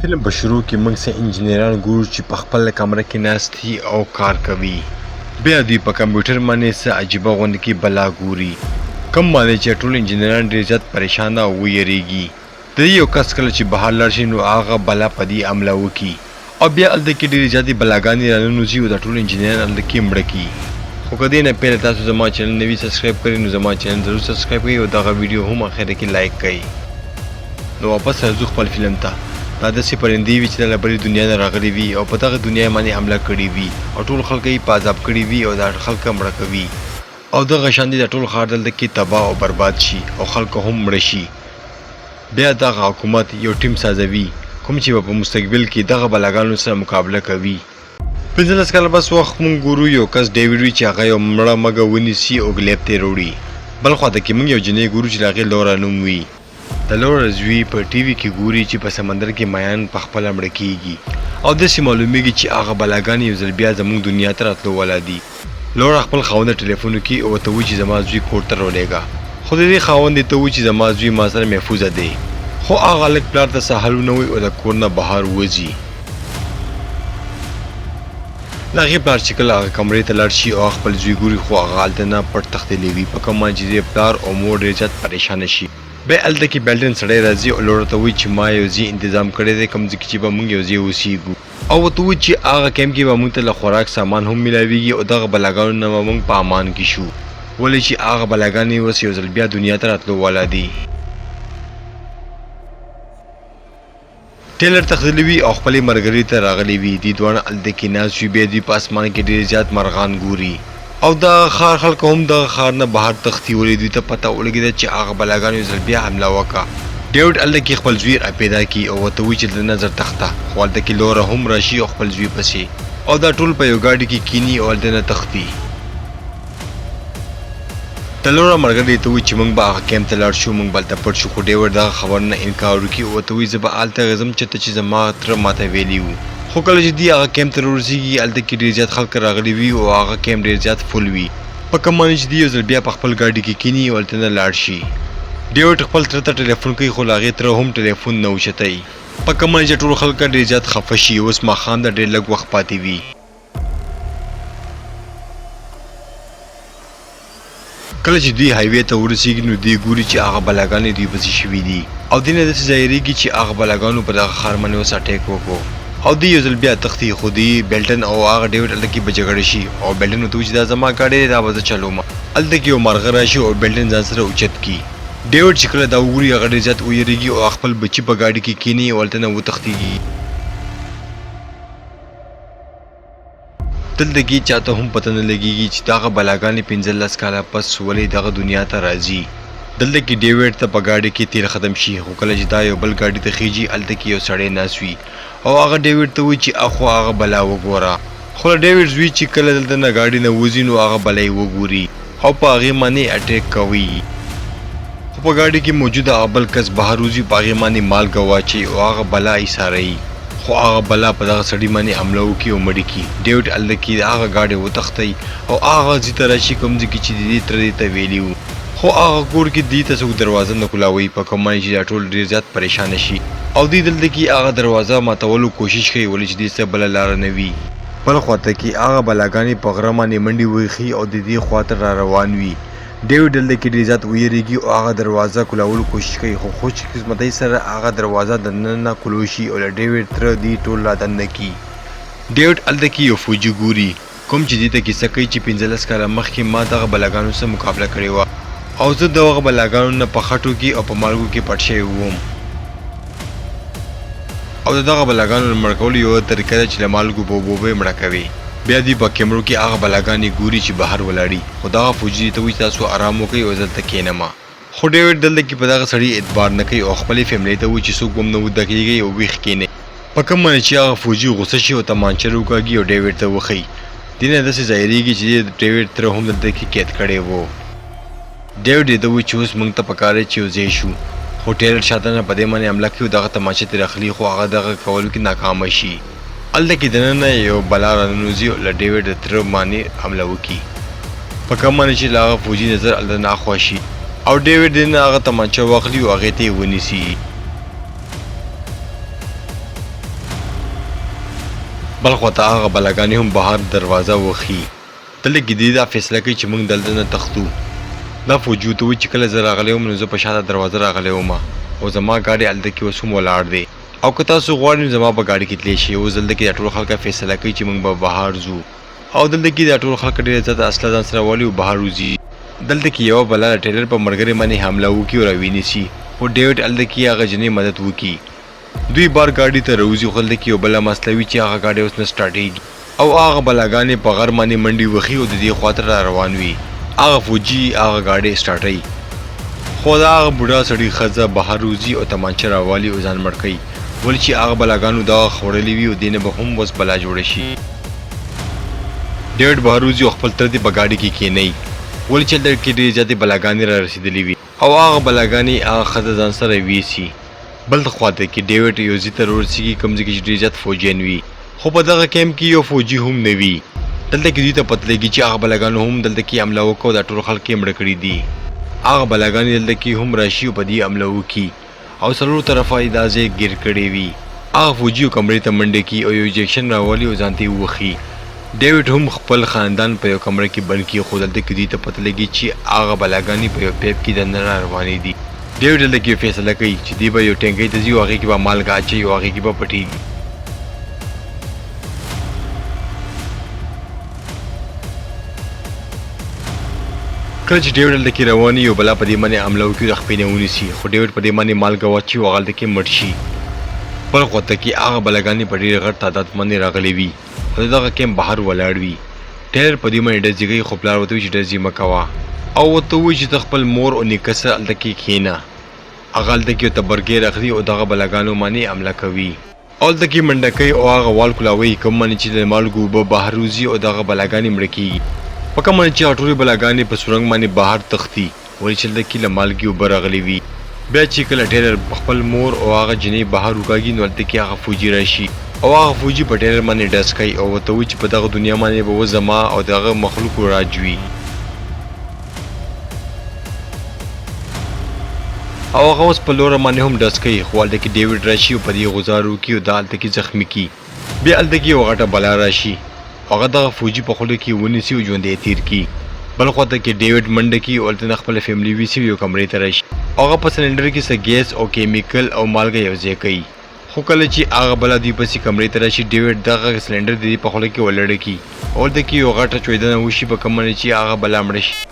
فلم په شروع کې موږ سه انجینران ګورو چې په خپل کمره کې ناست دي او کار کوي. بیا دوی په کمپیوټر باندې څه عجیبه غوندې کې بلا ګوري، کوم باندې چې ټول انجینران ډېر زیات پریشانه او ویریږي. د دې یو کس کله چې بهر لاړ شي نو هغه بلا په دې حمله وکړي او بیا هلته کې ډېرې زیاتې بلاګانې راننوځي او د ټول انجینران هلته کې مړه کړي. خو که دې نه پهله تاسو زما چینل نوي سبسکرایب کړئ نو زما چینل ضرور سبسکرایب کړئ او دغه ویډیو هم اخره کې لایک کړئ. نو واپس راځو خپل فلم ته. دا داسې پرندې وي چې د بلې دنیا نه راغلي وي او په دغه دنیا باندې حمله کړې وي او ټول خلک یې په عذاب کړي وي او دا خلک مړه کوي او دغه شان دي د ټول ښار دلته کې تباه او برباد شي او خلک هم مړه شي. بیا دغه حکومت یو ټیم سازوي کوم چې په مستقبل کې دغه بلاګانو سره مقابله کوي. 15 کاله بس وخت مونږ ګورو یو کس ډیوډ وي چې هغه یو مړه مږه ونیسي او ګلیب ته وروړي. بل خواته کې مونږ یو جنۍ ګورو چې د هغې لورا نوم وي. د لورا زوی په ټي وي کې ګوري چې په سمندر کې میان په خپله مړه کیږي او داسې معلومیږي چې هغه بلاګانې یو ځل بیا زموږ دنیا ته راتلو والا دي. لورا خپل خاوند ته ټلیفون وکړي او ورته وایي چې زما زوی کور ته راولېږه، خو د دې خاوند یې ته وایي چې زما زوی ما سره محفوظه دی. خو هغه هلک پلار ته څه حل ونه وایي او د کور نه بهر وځي. د هغې پلار چې کله هغه کمرې ته لاړ شي او خپل زوی ګوري خو هغه هلته نه پټ تښتېدلی وي، په کوم باندې چې د پلار او مور ډېر زیات پریشانه شي. بیا هلته کې بیلټن سړی راځي او لورا ته وایي چې ما یو ځای انتظام کړی دی کوم ځای کې چې به موږ یو ځای اوسېږو او ورته وایي چې هغه کیمپ کې به موږ ته له خوراک سامان هم میلاویږي او دغه بلاګانو نه به موږ په امان کې شو، ولې چې هغه بلاګانې اوس یو ځل بیا دنیا ته راتلو والا دي. ټیلر تښتېدلی وي او خپلې ملګرې ته راغلی وي. دوی دواړه هلته کې ناست وي. بیا دوی په اسمان کې ډېر زیات مرغان ګوري او دغه ښار خلکو هم دغه ښار نه بهر تښتي، ولې دوی ته پته ولګېده چې هغه بلاګانو یو ځل بیا حمله وکړه. ډیوډ هلته کې خپل زوی راپیدا کړي او ورته وایي چې د نظر تخته، خو هلته کې لورا هم راشي او خپل زوی پسې او دا ټول په یو ګاډي کې کیني او هلته نه تښتي. د لورا ملګري ته وایي چې موږ به هغه کیمپ ته لاړ شو، موږ به هلته پټ شو، خو ډیوډ دغه خبر نه انکار وکړي او ورته وایي زه به هلته ځم چېرته چې زما تره ماته ویلي وو. خو کله چې دوی هغه کیمپ ته ورسېږي هلته کې ډېر زیات خلک راغلي وي او هغه کیمپ ډېر زیات فل وي، په کوم باندې چې دوی یو ځل بیا په خپل ګاډي کې کیني او هلته نه لاړ شي. ډیوډ خپل تره ته ټلیفون کوي خو له هغې تره هم ټلیفون نه اوچتوي، په کوم باندې چې ټول خلک ډېر زیات خفه شي. اوس ماښام ته ډېر لږ وخت پاتې وي. کله چې دوی هایوې ته ورسېږي نو دوی ګوري چې هغه بلاګانې دوی پسې شوي دي او دوی نه داسې ظاهرېږي چې هغه بلاګانو په دغه ښار باندې اوس اټیک وکړو او دوی یو ځل بیا تښتي. خو دوی بیلټن او هغه ډیوډ هلته کې به جګړه شي او بیلټن ورته وایي چې دا زما ګاډی دی دا به زه چلوم. هلته کې یو مرغه راشي او بیلټن ځان سره اوچت کړي. ډیوډ چې کله دا وګوري هغه ډېر زیات ویرېږي او خپل بچي په ګاډي کې کیني او هلته نه وتښتېږي. دلته کې چاته هم پته نه لګېږي چې دغه بلاګانې 15 کاله پس ولې دغه دنیا ته راځي. دلته کې ډیوډ ته په ګاډي کې تیل ختم شي، خو کله چې دا یو بل ګاډي ته خیږي هلته کې یو سړی ناست وي او هغه ډیوډ ته وایي چې اخو هغه بلا وګوره. خو له ډیوډ زوی چې کله دلته نه ګاډي نه وځي نو هغه بلا یې وګوري او په هغې باندې اټیک کوي. خو په ګاډي کې موجوده هغه بل کس بهر وځي، په هغې باندې مالګه واچوي او هغه بلا ایساروي، خو هغه بلا په دغه سړي باندې حمله وکړي او مړ کړي. ډیوډ هلته کې هغه ګاډی وتښتوي او هغه ځای ته راشي کوم ځای کې چې د دې تره دې ته ویلي وو، خو هغه کور کې دوی ته څوک دروازه نه کولاوي، په کوم باندې چې دا ټول ډېر زیات پریشانه شي او دوی دلته کې هغه دروازه ماتولو کوشش کوي، ولې چې دې څه بله لاره نه وي. بل خواته کې هغه بلاګانې په غره باندې منډې وهي او د دې خواته را روان وي. ډیوډ دلته کې ډېر زیات ویرېږي او هغه دروازه کولولو کوشش کوي، خو خوش قسمتۍ سره هغه دروازه دننه کولو شي او له ډیوډ تره دوی ټول را دننه کړي. ډیوډ هلته کې یو فوجي ګوري کوم چې دې ته کیسه کوي چې 15 کاله مخکې ما دغه بلاګانو سره مقابله کړې وه او زه دغه بلاګانو نه په خټو کې او په مالګو کې پټ شوی وم او د دغه بلاګانو له مړ کولو یوه طریقه ده چې له مالګو په اوبو به یې مړه کوي. بیا دوی په کیمرو کې هغه بلاګانې ګوري چې بهر ولاړي، خو دغه فوجي ته وایي تاسو ارام وکړئ او دلته کښېنمه. خو ډیوډ دلته کې په دغه سړي اعتبار نه کوي او خپلې فیملۍ ته وایي چې څوک به هم نه وده کېږئ او ویښ کښېنئ، په کوم باندې چې هغه فوجي غوسه شي او تمانچه راوکاږي او ډیوډ ته وښیي. دې نه داسې ظاهرېږي چې ډیوډ تره هم دلته کې قید کړی و. ډیوډ یې ته وایي چې اوس موږ ته پکار دی چې یو ځای شو، خو ټیلر شاته نه په دې باندې حمله کوي او دغه تماچه ترې اخلي، خو هغه دغه کولو کې ناکامه شي. هلته کې دننه یو بلا راننوځي او له ډیوډ د تره باندې حمله وکړي، په کوم باندې چې له هغه فوجي نظر هلته نه اخوا شي او ډیوډ دې نه هغه تمانچه واخلي او هغې ته یې ونیسي. بل خواته هغه بلاګانې هم بهر دروازه وخي. دلته کې دا فیصله کوي چې موږ دلته نه تښتو. دا فوجي ته وایي چې کله زه راغلی وم نو زه په شاته دروازه راغلی وم او زما ګاډی هلته کې اوس هم ولاړ دی او که تاسو غواړئ زما په ګاډي کې تللی شئ. اوس دلته کې دا ټول خلک فیصله کوي چې موږ به بهر ځو او دلته کې دا ټول خلک ډېر زیاته اسلحه ځان سره والي او بهر وځي. دلته کې یوه بله د ټیلر په ملګري باندې حمله وکړي او راوینیسي خو ډیوډ هلته کې هغه جنۍ مدد وکړي. دوی بار ګاډي ته راوځي خو هلته کې یو بله مسله وي چې هغه ګاډی اوس نه سټارټېږي او هغه بلاګانې په غر باندې منډې وخي او د دې خواته را روان وي. هغه فوجي هغه ګاډی سټارټوي خو دا هغه بوډا سړي ښځه بهر وځي او تمانچه راوالي او ځان مړ کوي ولې چې هغه بلاګانو دغه خوړلي وي او دې نه به هم اوس بلا جوړه شي. ډیوډ بهر وځي او خپل تره دې په ګاډي کې کښېنوي ولې چې هلته کې ډېرې زیاتې بلاګانې را رسېدلې وي او هغه بلاګانې هغه ښځه ځان سره ویسي. بل خواته کې ډیوډ یو ځای ته ورسېږي کوم ځای کې چې ډېر زیات فوجیان وي خو په دغه کیمپ کې یو فوجي هم نه وي. دلته کې دوی ته پته لګي چې هغه بلاګانو هم دلته کې حمله وکړه او دا ټول خلک یې مړه کړي دي. هغه بلاګانې دلته کې هم راشي او په دې حمله وکړي او څلورو طرفه یې دا ځای ګیر کړی وي. هغه فوجي یو کمرې ته منډې کړي او یو انجکشن راولي او ځان ته یې ووښي. ډیوډ هم خپل خاندان په یو کمره کې بند کړي خو دلته کې دوی ته پته لګي چې هغه بلاګانې په یو پیپ کې دننه را روانې دي. ډیوډ دلته کې فیصله کوي چې دوی به یو ټینکۍ ته ځي او هغې کې به مالګه اچوي او هغې کې به پټېږي. کله چې ډیوډ هلته کې روان وي یو بلا په دې باندې حمله وکړي او د خپې نه ونیسي خو ډیوډ په دې باندې مالګه واچوي او هغه هلته کې مړ شي. بل خواته کې هغه بلاګانې په ډېر غټ تعداد باندې راغلي وي او د دغه کیمپ بهر ولاړ وي. ټیلر په دې باندې ډزې کوي خو پلار ورته وایي چې ډزې مه کوه او ورته وایي چې ته خپل مور او نیکه سره هلته کې کښېنه. هغه هلته کې یو تبرګی اخلي او دغه بلاګانو باندې حمله کوي او هلته کې منډه کوي او هغه وال کولاوي کوم باندې چې د مالګو اوبه بهر وځي او دغه بلاګانې مړه کېږي. په کوم باندې چې هغه ټولې بلاګانې په سرنګ باندې بهر تښتي ولې چې هلته کې له مالګې اوبه راغلې وي. بیا چې کله ټیلر خپل مور او هغه جنۍ بهر وکاږي نو هلته کې هغه فوجي راشي او هغه فوجي په ټیلر باندې ډز کوي او ورته وایي چې په دغه دنیا باندې به اوس زما او د هغه مخلوقو راج وي او هغه اوس په لوره باندې هم ډز کوي خو هلته کې ډیوډ راشي او په دې غوځار وکړي او دا هلته کې زخمي کړي. بیا هلته کې یو غټه بلا راشي هغه دغه فوجي په خوله کې ونیسي او ژوندی یې تېر کړي. بل خواته کې ډیوډ منډه کړي او هلته نه خپله فیملي ویسي یو کمرې ته راشي او هغه په سلنډر کې څه ګیس او کیمیکل او مالګه یو ځای کوي خو کله چې هغه بله دوی پسې کمرې ته راشي ډیوډ دغه سلنډر د دې په خوله کې ولړه کړي او هلته کې یو غټه چویدنه وشي په کوم باندې چې هغه بلا مړه شي.